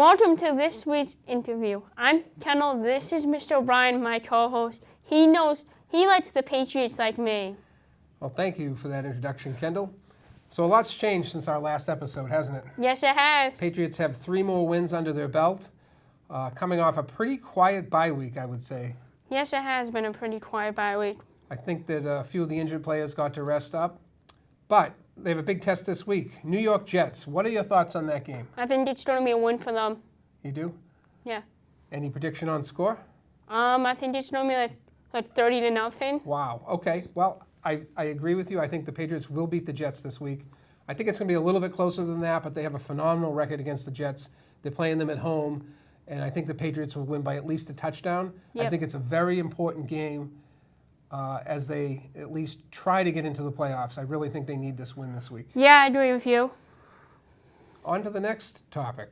welcome to this week's interview. I'm Kendall. This is Mr. O'Brien, my co-host. He likes the Patriots like me. Well, thank you for that introduction, Kendall. So a lot's changed since our last episode, hasn't it? Yes, it has. Patriots have 3 more wins under their belt, coming off a pretty quiet bye week, I would say. Yes, it has been a pretty quiet bye week. I think that a few of the injured players got to rest up, but they have a big test this week. New York Jets. What are your thoughts on that game? I think it's going to be a win for them. You do? Yeah. Any prediction on score? I think it's going to be like 30-0. Wow. Okay. Well, I agree with you. I think the Patriots will beat the Jets this week. I think it's going to be a little bit closer than that, but they have a phenomenal record against the Jets. They're playing them at home, and I think the Patriots will win by at least a touchdown. Yep. I think it's a very important game as they at least try to get into the playoffs. I really think they need this win this week. Yeah, I agree with you. On to the next topic.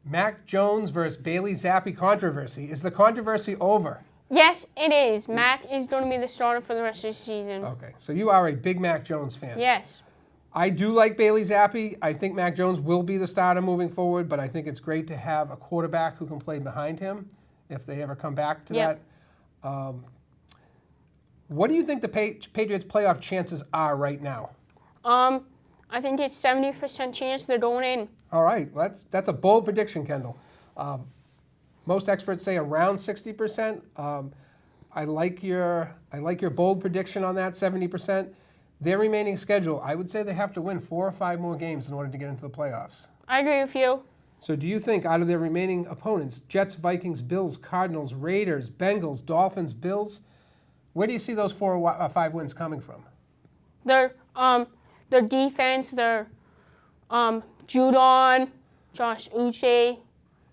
Mac Jones versus Bailey Zappi controversy. Is the controversy over? Yes, it is. Mac is going to be the starter for the rest of the season. Okay, so you are a big Mac Jones fan. Yes. I do like Bailey Zappi. I think Mac Jones will be the starter moving forward, but I think it's great to have a quarterback who can play behind him if they ever come back to that. What do you think the Patriots' playoff chances are right now? I think it's 70% chance they're going in. All right, well, that's a bold prediction, Kendall. Most experts say around 60%. I like your bold prediction on that, 70%. Their remaining schedule, I would say they have to win 4 or 5 more games in order to get into the playoffs. I agree with you. So do you think out of their remaining opponents, Jets, Vikings, Bills, Cardinals, Raiders, Bengals, Dolphins, Bills, where do you see those 4 or 5 wins coming from? Their defense, their Judon, Josh Uche,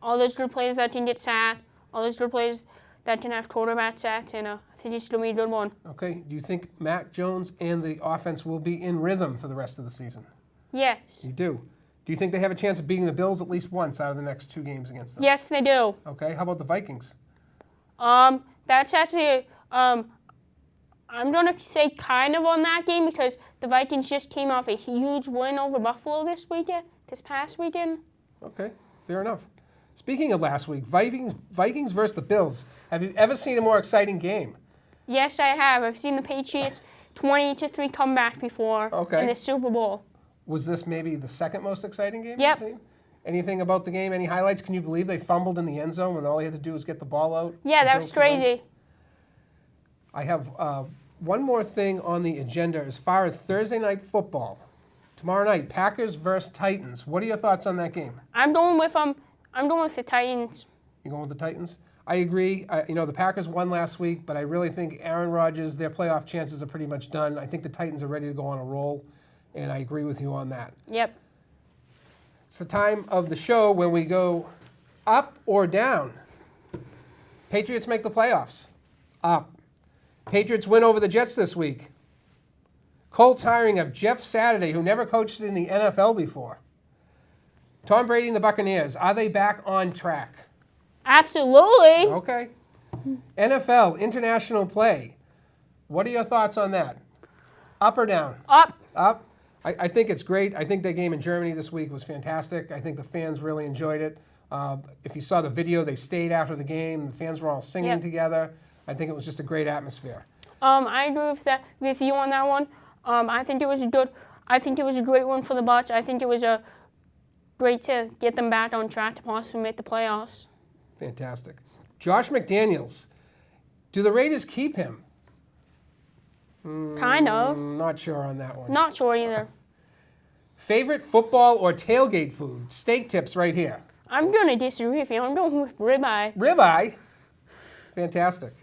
all those good players that can get sacked, all those good players that can have quarterback sacks, and I think it's going to be a good one. Okay. Do you think Mac Jones and the offense will be in rhythm for the rest of the season? Yes. You do. Do you think they have a chance of beating the Bills at least once out of the next 2 games against them? Yes, they do. Okay. How about the Vikings? That's actually, I'm going to say kind of on that game because the Vikings just came off a huge win over Buffalo this past weekend. Okay. Fair enough. Speaking of last week, Vikings versus the Bills. Have you ever seen a more exciting game? Yes, I have. I've seen the Patriots 20-3 comeback before in the Super Bowl. Was this maybe the second most exciting game Yep. you've seen? Anything about the game? Any highlights? Can you believe they fumbled in the end zone when all they had to do was get the ball out? Yeah, that was crazy. I have one more thing on the agenda as far as Thursday night football. Tomorrow night, Packers versus Titans. What are your thoughts on that game? I'm going with the Titans. You going with the Titans? I agree. The Packers won last week, but I really think Aaron Rodgers, their playoff chances are pretty much done. I think the Titans are ready to go on a roll, and I agree with you on that. Yep. It's the time of the show when we go up or down. Patriots make the playoffs. Up. Patriots win over the Jets this week. Colts hiring of Jeff Saturday, who never coached in the NFL before. Tom Brady and the Buccaneers, are they back on track? Absolutely. Okay. NFL, international play. What are your thoughts on that? Up or down? Up. Up. I think it's great. I think the game in Germany this week was fantastic. I think the fans really enjoyed it. If you saw the video, they stayed after the game. The fans were all singing together. I think it was just a great atmosphere. I agree with you on that one. I think it was good. I think it was a great one for the Bucs. I think it was great to get them back on track to possibly make the playoffs. Fantastic. Josh McDaniels. Do the Raiders keep him? Kind of. Not sure on that one. Not sure either. Favorite football or tailgate food? Steak tips right here. I'm going to disagree with you. I'm going with ribeye. Ribeye? Fantastic.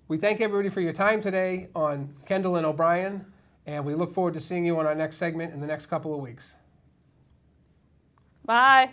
We thank everybody for your time today on Kendall and O'Brien, and we look forward to seeing you on our next segment in the next couple of weeks. Bye.